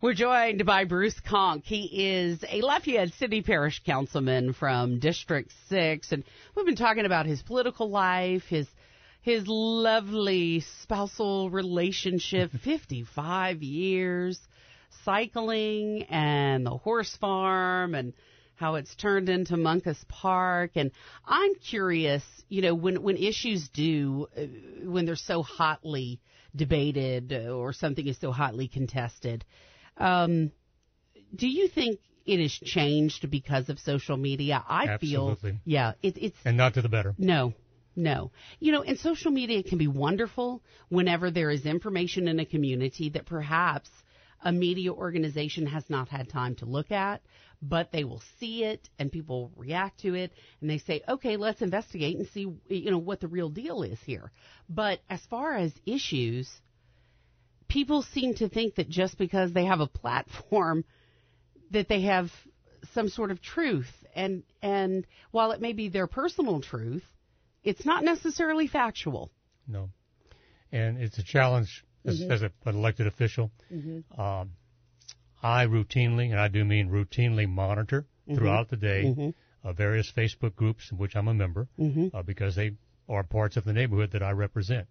We're joined by Bruce Conque. He is a Lafayette City Parish Councilman from District 6, and we've been talking about his political life, his lovely spousal relationship, 55 years, cycling, and the horse farm, and how it's turned into Munkus Park. And I'm curious, when issues when they're so hotly debated or something is so hotly contested, do you think it has changed because of social media? Absolutely. Feel, yeah, it's and not to the better. No. And social media can be wonderful whenever there is information in a community that perhaps a media organization has not had time to look at, but they will see it and people react to it and they say, okay, let's investigate and see, what the real deal is here. But as far as issues, people seem to think that just because they have a platform that they have some sort of truth. And while it may be their personal truth, it's not necessarily factual. No. And it's a challenge as an elected official. I routinely, and I do mean routinely, monitor throughout the day various Facebook groups in which I'm a member because they are parts of the neighborhood that I represent.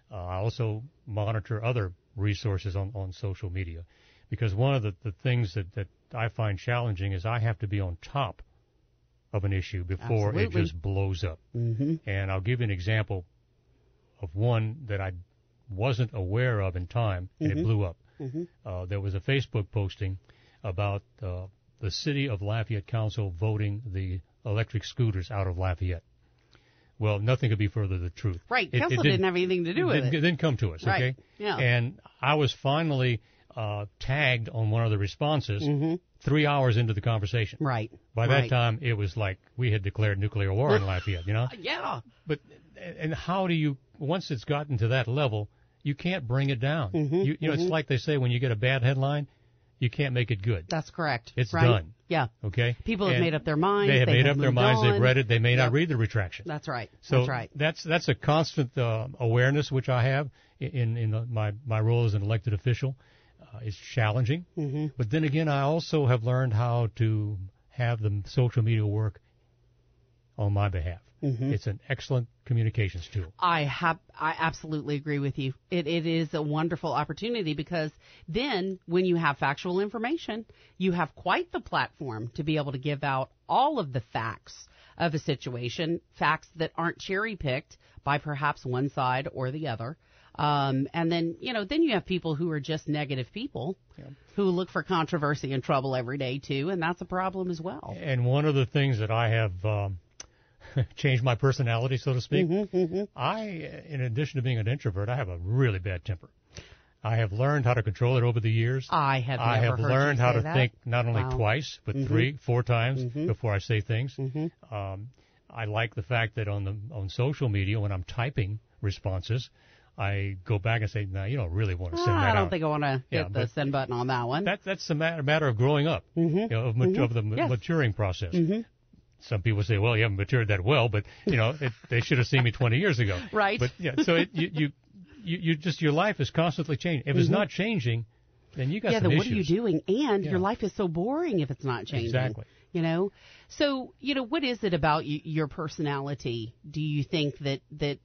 I also monitor other resources on social media because one of the things that I find challenging is I have to be on top of an issue before it just blows up. And I'll give you an example of one that I wasn't aware of in time, and it blew up. There was a Facebook posting about the City of Lafayette Council voting the electric scooters out of Lafayette. Well, nothing could be further the truth. Right. Council didn't have anything to do with it. It didn't come to us, right. Okay? Yeah. And I was finally tagged on one of the responses 3 hours into the conversation. Right. By that time, it was like we had declared nuclear war in Lafayette, Yeah. But, and how do you, once it's gotten to that level, you can't bring it down. It's like they say when you get a bad headline, you can't make it good. That's correct. It's right? done. Yeah. Okay? People have made up their minds. They have made up their minds. On. They've read it. They may not read the retraction. That's right. So that's right. That's a constant awareness which I have in my role as an elected official. It's challenging. But then again, I also have learned how to have the social media work on my behalf. It's an excellent communications tool. I absolutely agree with you. It is a wonderful opportunity because then when you have factual information, you have quite the platform to be able to give out all of the facts of a situation, facts that aren't cherry-picked by perhaps one side or the other. And then you have people who are just negative people who look for controversy and trouble every day, too, and that's a problem as well. And one of the things that I have changed my personality, so to speak, I, in addition to being an introvert, I have a really bad temper. I have learned how to control it over the years. I have learned how to that. think not only twice, but 3, 4 times before I say things. I like the fact that on social media, when I'm typing responses, I go back and say, no, you don't really want to send that out. I don't think I want to hit the send button on that one. That's a matter of growing up, of the maturing process. Some people say, well, you haven't matured that well, but, they should have seen me 20 years ago. Right. But, so you just, your life is constantly changing. If it's not changing, then you got some issues. Yeah, then what are you doing? And your life is so boring if it's not changing. Exactly. So, what is it about your personality? Do you think that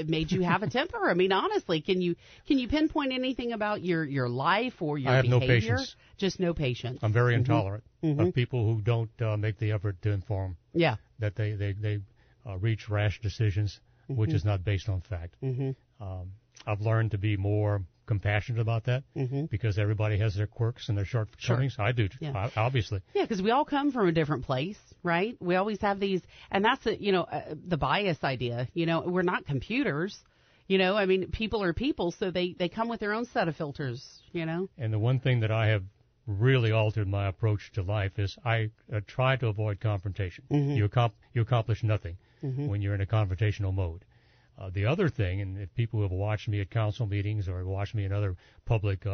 made you have a temper? I mean, honestly, can you pinpoint anything about your life or your behavior? I have no patience. Just no patience. I'm very intolerant of people who don't make the effort to inform. Yeah. That they reach rash decisions, which is not based on fact. I've learned to be more compassionate about that because everybody has their quirks and their shortcomings. Sure. I do, obviously. Yeah, because we all come from a different place, right? We always have these, and that's the bias idea. We're not computers. I mean, people are people, so they come with their own set of filters. And the one thing that I have really altered my approach to life is I try to avoid confrontation. You accomplish nothing when you're in a confrontational mode. The other thing, and if people who have watched me at council meetings or watched me in other public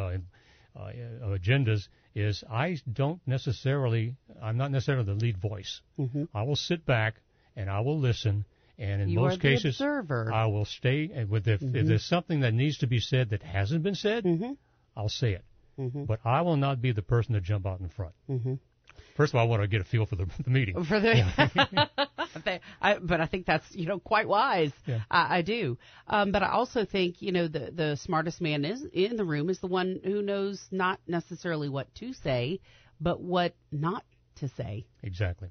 agendas, is I'm not necessarily the lead voice. I will sit back and I will listen, and in most cases, I will stay. And if there's something that needs to be said that hasn't been said, I'll say it. but I will not be the person to jump out in front. First of all, I want to get a feel for the meeting. But I think that's, quite wise. Yeah. I do. But I also think, the smartest man is in the room is the one who knows not necessarily what to say, but what not to say. Exactly.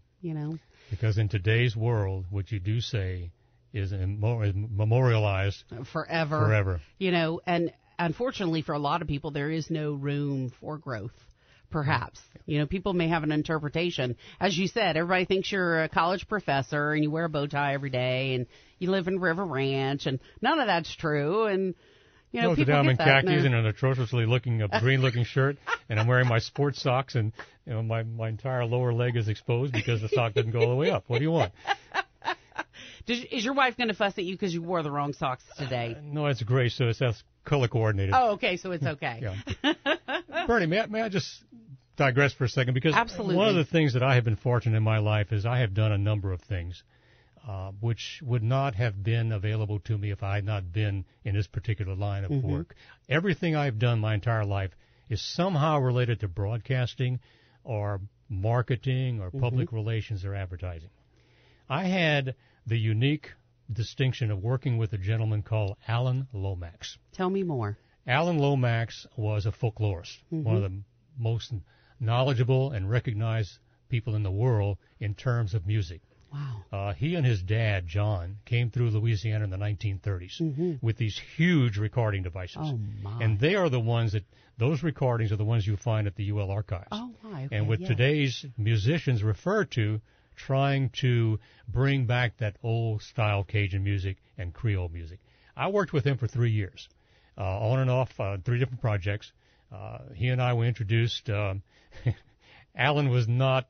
Because in today's world, what you do say is memorialized forever. And unfortunately for a lot of people, there is no room for growth. Perhaps. People may have an interpretation. As you said, everybody thinks you're a college professor and you wear a bow tie every day and you live in River Ranch, and none of that's true. And, people today I'm in get that khakis and an atrociously green-looking shirt, and I'm wearing my sports socks, and my entire lower leg is exposed because the sock doesn't go all the way up. What do you want? Is your wife going to fuss at you because you wore the wrong socks today? No, it's gray, so that's color coordinated. Oh, okay, so it's okay. Yeah. Bernie, may I just digress for a second? Because Absolutely. One of the things that I have been fortunate in my life is I have done a number of things which would not have been available to me if I had not been in this particular line of work. Everything I've done my entire life is somehow related to broadcasting or marketing or public relations or advertising. I had the unique distinction of working with a gentleman called Alan Lomax. Tell me more. Alan Lomax was a folklorist, one of the most knowledgeable and recognized people in the world in terms of music. Wow. He and his dad, John, came through Louisiana in the 1930s with these huge recording devices. Oh, my. And they are the ones those recordings are the ones you find at the UL archives. Oh, my. Okay, and what today's musicians refer to trying to bring back that old style Cajun music and Creole music. I worked with him for 3 years, on and off, 3 different projects. He and I were introduced. Alan was not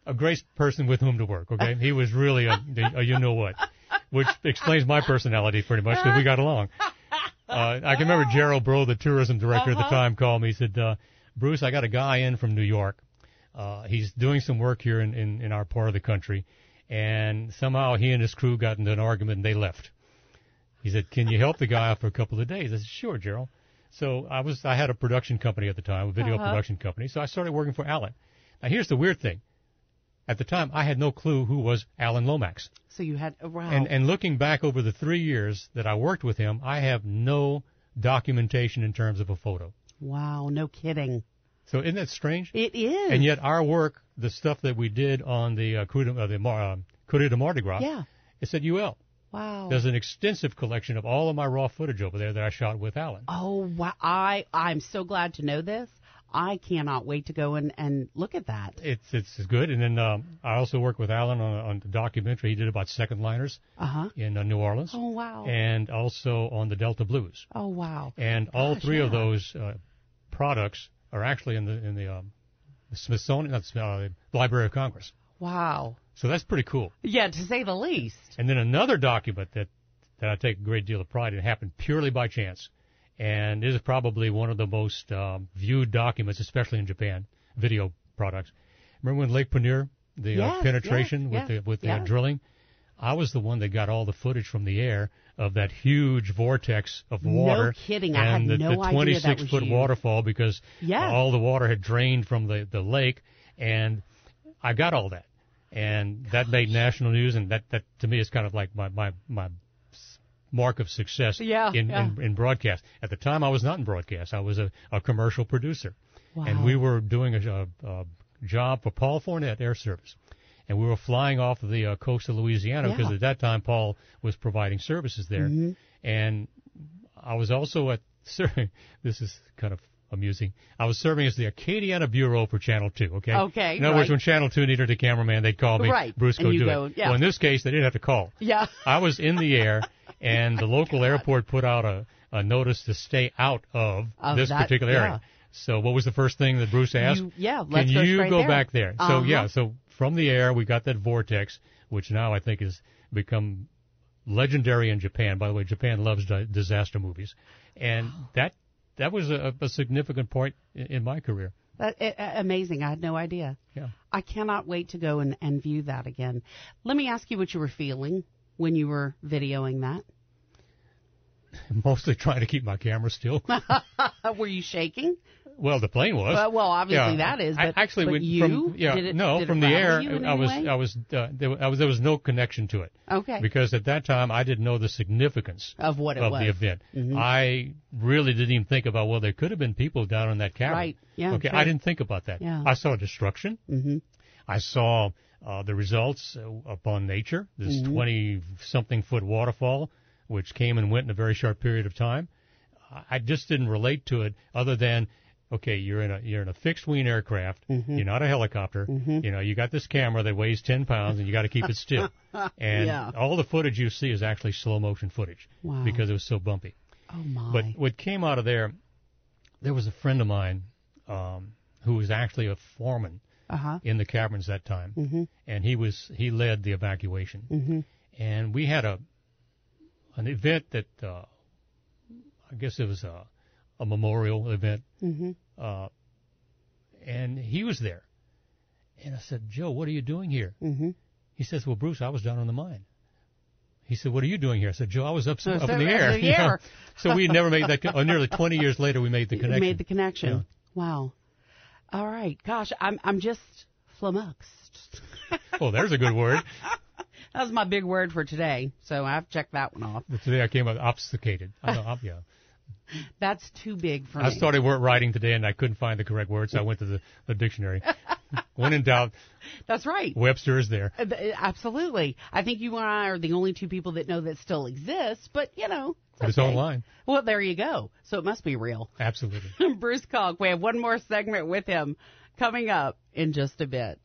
a great person with whom to work, okay? He was really a you-know-what, which explains my personality pretty much because we got along. I can remember Gerald Bro, the tourism director at the time, called me. He said, Bruce, I got a guy in from New York. He's doing some work here in our part of the country, and somehow he and his crew got into an argument and they left. He said, can you help the guy out for a couple of days? I said, sure, Gerald. So I had a production company at the time, a video production company, so I started working for Alan. Now, here's the weird thing. At the time, I had no clue who was Alan Lomax. So you had, wow. And looking back over the 3 years that I worked with him, I have no documentation in terms of a photo. Wow, no kidding. So isn't that strange? It is. And yet our work, the stuff that we did on the Courrier de Mardi Gras, it's at UL. Wow. There's an extensive collection of all of my raw footage over there that I shot with Alan. Oh, wow. I'm so glad to know this. I cannot wait to go and look at that. It's good. And then I also worked with Alan on the documentary he did about second liners in New Orleans. Oh, wow. And also on the Delta Blues. Oh, wow. And all three of those products are actually in the Smithsonian, the Library of Congress. Wow. So that's pretty cool. Yeah, to say the least. And then another document that I take a great deal of pride in happened purely by chance. And it is probably one of the most viewed documents, especially in Japan, video products. Remember when Lake Panier, the penetration with the drilling? I was the one that got all the footage from the air of that huge vortex of water. No kidding. I had no idea that was the 26-foot waterfall because all the water had drained from the lake. And I got all that. And that made national news. And that to me is kind of like my mark of success in broadcast. At the time, I was not in broadcast. I was a commercial producer. Wow. And we were doing a job for Paul Fournette Air Service. And we were flying off of the coast of Louisiana because at that time Paul was providing services there. Mm-hmm. And I was also this is kind of amusing. I was serving as the Acadiana Bureau for Channel 2, okay? Okay, in other words, when Channel 2 needed a cameraman, they'd call me, Bruce, go do it. Yeah. Well, in this case, they didn't have to call. Yeah. I was in the air, and the local airport put out a notice to stay out of this particular area. So what was the first thing that Bruce asked? Can you go back there? So from the air, we got that vortex, which now I think has become legendary in Japan. By the way, Japan loves disaster movies. And that was a significant point in my career. Amazing. I had no idea. Yeah. I cannot wait to go and view that again. Let me ask you what you were feeling when you were videoing that. mostly trying to keep my camera still. Were you shaking? Well, the plane was. Well, obviously that is. But, actually, but you? From the air, there was no connection to it. Okay. Because at that time, I didn't know the significance of what it was. Of the event. Mm-hmm. I really didn't even think about, well, there could have been people down in that cavern. Right. Yeah. Okay. Sure. I didn't think about that. Yeah. I saw destruction. Mm-hmm. I saw the results upon nature. This 20-something foot waterfall, which came and went in a very short period of time. I just didn't relate to it other than, okay, you're in a fixed wing aircraft. You're not a helicopter. You got this camera that weighs 10 pounds, and you got to keep it still. And all the footage you see is actually slow motion footage because it was so bumpy. Oh my! But what came out of there was a friend of mine who was actually a foreman in the caverns that time, and he led the evacuation. And we had an event that I guess it was a memorial event, and he was there. And I said, Joe, what are you doing here? He says, well, Bruce, I was down on the mine. He said, what are you doing here? I said, Joe, I was up in the air. You know? So we never made that. Nearly 20 years later, we made the connection. You made the connection. Yeah. Wow. All right. Gosh, I'm just flummoxed. Oh, there's a good word. That was my big word for today, so I have to check that one off. Today I came out obfuscated. Yeah. That's too big for me. I started writing today, and I couldn't find the correct word, so I went to the dictionary. When in doubt, that's right. Webster is there. Absolutely. I think you and I are the only two people that know that still exists, but, it's online. Well, there you go. So it must be real. Absolutely. Bruce Conque. We have one more segment with him coming up in just a bit.